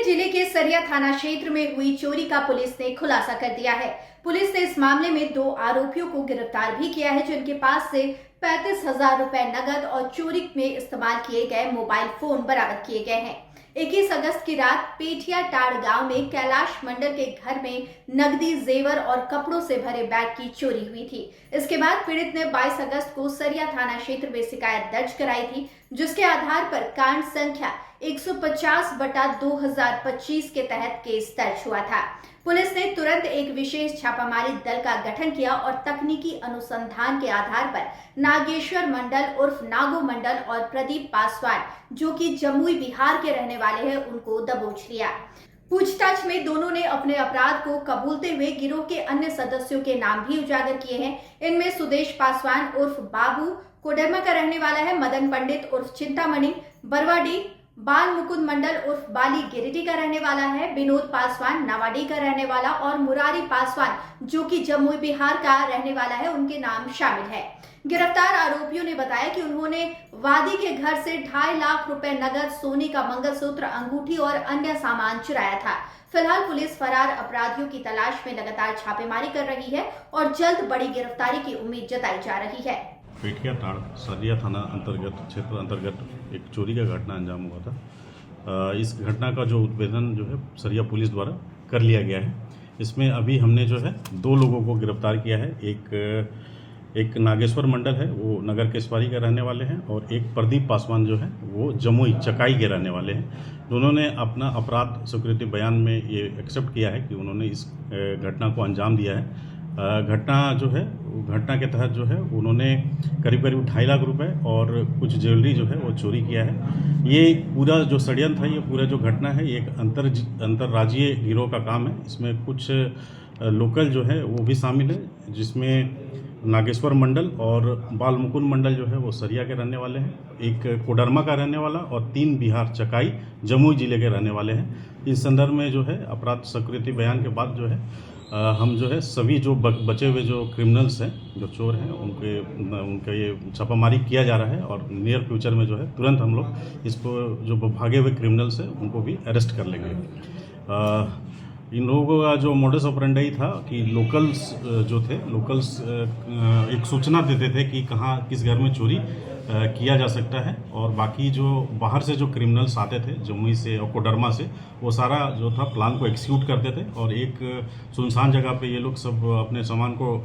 जिले के सरिया थाना क्षेत्र में हुई चोरी का पुलिस ने खुलासा कर दिया है। पुलिस ने इस मामले में 2 आरोपियों को गिरफ्तार भी किया है, जिनके पास से 35,000 रुपए नगद और चोरी में इस्तेमाल किए गए मोबाइल फोन बरामद किए गए हैं। 21 अगस्त की रात पेठिया टाड़ गांव में कैलाश मंडल के घर में नकदी, जेवर और कपड़ों से भरे बैग की चोरी हुई थी। इसके बाद पीड़ित ने 22 अगस्त को सरिया थाना क्षेत्र में शिकायत दर्ज कराई थी, जिसके आधार पर कांड संख्या 150/2025 के तहत केस दर्ज हुआ था। पुलिस ने तुरंत एक विशेष छापामारी दल का गठन किया और तकनीकी अनुसंधान के आधार पर नागेश्वर मंडल उर्फ नागो मंडल और प्रदीप पासवान, जो कि जमुई बिहार के रहने वाले हैं, उनको दबोच लिया। पूछताछ में दोनों ने अपने अपराध को कबूलते हुए गिरोह के अन्य सदस्यों के नाम भी उजागर किए हैं। इनमें सुदेश पासवान उर्फ बाबू कोडरमा का रहने वाला है, मदन पंडित उर्फ चिंतामणि बरवाडी, बाल मुकुंद मंडल उर्फ बाली गिरिडीह का रहने वाला है, विनोद पासवान नावाडी का रहने वाला और मुरारी पासवान जो कि जमुई बिहार का रहने वाला है, उनके नाम शामिल है। गिरफ्तार आरोपियों ने बताया कि उन्होंने वादी के घर से 2.5 लाख रुपए नगद, सोने का मंगलसूत्र, अंगूठी और अन्य सामान चुराया था। फिलहाल पुलिस फरार अपराधियों की तलाश में लगातार छापेमारी कर रही है और जल्द बड़ी गिरफ्तारी की उम्मीद जताई जा रही है। पेठिया टाड़ सरिया थाना क्षेत्र अंतर्गत एक चोरी का घटना अंजाम हुआ था। इस घटना का जो उद्भेदन जो है सरिया पुलिस द्वारा कर लिया गया है। इसमें अभी हमने जो है 2 लोगों को गिरफ्तार किया है। एक नागेश्वर मंडल है, वो नगर केसवारी के रहने वाले हैं, और एक प्रदीप पासवान जो है वो जमुई चकाई के रहने वाले हैं। दोनों ने अपना अपराध स्वीकृति बयान में ये एक्सेप्ट किया है कि उन्होंने इस घटना को अंजाम दिया है। घटना के तहत जो है उन्होंने करीब 2.5 लाख रुपए और कुछ ज्वेलरी जो है वो चोरी किया है। ये पूरा जो षड्यंत्र है, ये पूरा जो घटना है, ये एक अंतर्राज्यीय गिरोह का काम है। इसमें कुछ लोकल जो है वो भी शामिल है, जिसमें नागेश्वर मंडल और बाल मुकुंद मंडल जो है वो सरिया के रहने वाले हैं, एक कोडरमा का रहने वाला और 3 बिहार चकाई जमुई जिले के रहने वाले हैं। इस संदर्भ में जो है अपराध स्वीकृति बयान के बाद जो है हम जो है सभी जो बचे हुए जो क्रिमिनल्स हैं, जो चोर हैं, उनका ये छापामारी किया जा रहा है और नियर फ्यूचर में जो है तुरंत हम लोग इसको जो भागे हुए क्रिमिनल्स हैं उनको भी अरेस्ट कर लेंगे। इन लोगों का जो मोडस ऑपरेंडी था कि लोकल्स एक सूचना देते थे कि कहाँ किस घर में चोरी किया जा सकता है, और बाकी जो बाहर से जो क्रिमिनल्स आते थे जमुई से और कोडरमा से, वो सारा जो था प्लान को एक्सिक्यूट करते थे और एक सुनसान जगह पे ये लोग सब अपने सामान को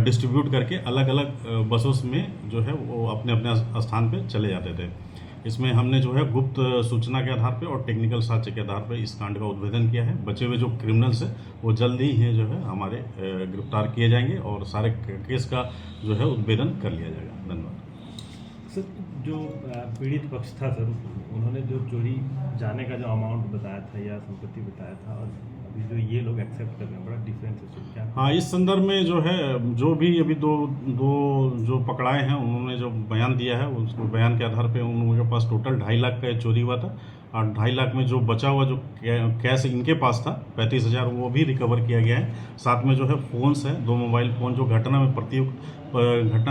डिस्ट्रीब्यूट करके अलग अलग बसों में जो है वो अपने अपने स्थान पे चले जाते थे। इसमें हमने जो है गुप्त सूचना के आधार पे और टेक्निकल साक्ष्य के आधार पे इस कांड का उद्भेदन किया है। बचे हुए जो क्रिमिनल्स हैं वो जल्द ही हैं जो है हमारे गिरफ्तार किए जाएंगे और सारे केस का जो है उद्भेदन कर लिया जाएगा। धन्यवाद। सर, जो पीड़ित पक्ष था सर, उन्होंने जो चोरी जाने का जो अमाउंट बताया था या संपत्ति बताया था, और अभी जो ये लोग एक्सेप्ट कर रहे हैं, बड़ा डिफरेंस है सर, क्या? हाँ, इस संदर्भ में जो है जो भी अभी दो जो पकड़ाए हैं, उन्होंने जो बयान दिया है उसको बयान के आधार पे उनके पास टोटल 2.5 लाख का चोरी हुआ था, और 2.5 लाख में जो बचा हुआ जो कैश इनके पास था 35,000, वो भी रिकवर किया गया है। साथ में जो है फ़ोन्स है, 2 मोबाइल फ़ोन जो घटना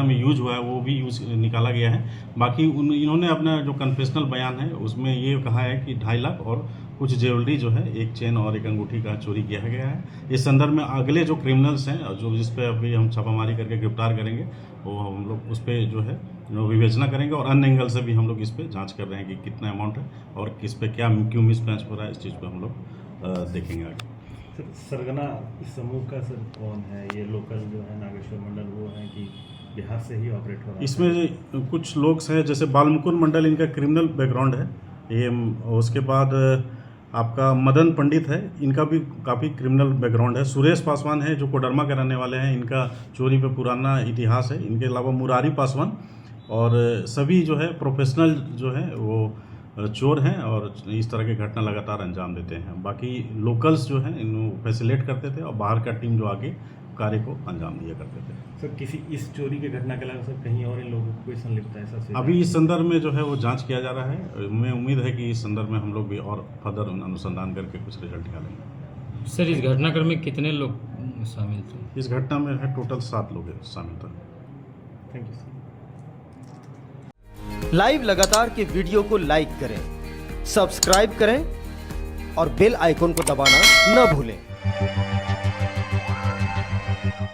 में यूज हुआ है वो भी यूज निकाला गया है। बाकी इन्होंने अपना जो कन्फेशनल बयान है उसमें ये कहा है कि 2.5 लाख और कुछ ज्वेलरी जो है, एक चेन और एक अंगूठी का चोरी किया गया है। इस संदर्भ में अगले जो क्रिमिनल्स हैं जो जिस पे अभी हम छापामारी करके गिरफ्तार करेंगे, वो हम लोग उस पर जो है विवेचना करेंगे और अन्य एंगल से भी हम लोग इस पे जांच कर रहे हैं कि कितना अमाउंट है और किस पे क्यों मिसमैच हो रहा है। इस चीज़ पे हम लोग देखेंगे आगे। सर, सरगना इस समूह का सर कौन है? ये लोकल जो है नागेश्वर मंडल वो है कि बिहार से ही ऑपरेट हो रहा है? इसमें कुछ लोग हैं, जैसे बालमुकुंद मंडल, इनका क्रिमिनल बैकग्राउंड है ये। उसके बाद आपका मदन पंडित है, इनका भी काफ़ी क्रिमिनल बैकग्राउंड है। सुरेश पासवान है जो कोडरमा के रहने वाले हैं, इनका चोरी पे पुराना इतिहास है। इनके अलावा मुरारी पासवान, और सभी जो है प्रोफेशनल जो है वो चोर हैं और इस तरह की घटना लगातार अंजाम देते हैं। बाकी लोकल्स जो हैं इनको फैसिलिटेट करते थे और बाहर का टीम जो आगे कार्य को अंजाम दिया करते थे। सर, किसी इस चोरी की घटना के अलावा सर कहीं और इन लोगों को कोई संलिप्तता है सर? अभी इस संदर्भ में जो है वो जांच किया जा रहा है। मैं उम्मीद है कि इस संदर्भ में हम लोग भी और फर्दर अनुसंधान करके कुछ रिजल्ट निकालेंगे। सर, इस घटनाक्रम में कितने लोग शामिल थे? इस घटना में है टोटल 7 लोग शामिल थे। Thank you sir. लाइव लगातार के वीडियो को लाइक करें, सब्सक्राइब करें और बेल आइकन को दबाना न भूलें।